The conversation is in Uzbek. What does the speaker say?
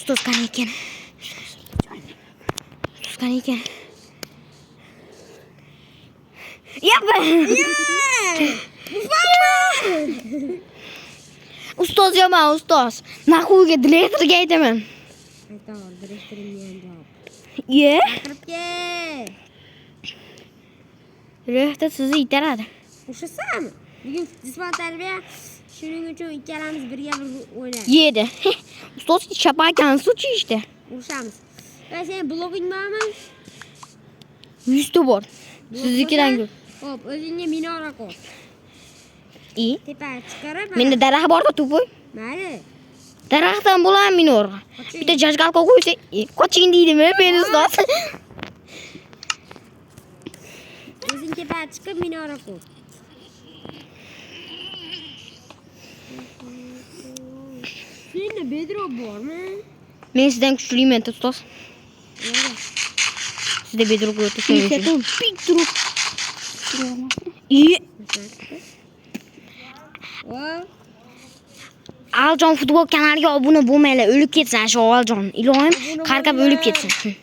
Ustoz qani ekan? Ustoz qani ekan? Yapma! Ustoz yomon, ustoz. Nahvuga direktorga aytaman. Aytaman, direktorim men javob. Ye? Chaqirib kel. Direktor sizni itaradi. O'shasanmi? Bugun jismoniy tarbiya shuning uchun ikkalamiz birga o'ynaymiz. Yedi. Ustoz shapakan suchi işte. Urushamiz. Va sen bloging bormi? 100 ta bor. Siznikidan ko'p. Xo'p, o'zingga minora qo'y. Tepaga chiqarib. Menda daraxt bor-ku to'poy. Mayli. Daraxtdan bo'lar minora. Bitta jajgalqa qo'ysa, qoching deydimi men ustoz? O'zing tepaga chiqib minora qo'y. Senda bedrock bormi? Men sizdan kuchliman ustoz. Sizda bedrock yo'q shuning uchun. Bedrock. Aljon futbol kanaliga obuna bo'lmanglar, o'lib ketsin shu Aljon. Ilohim, qarqab o'lib ketsin.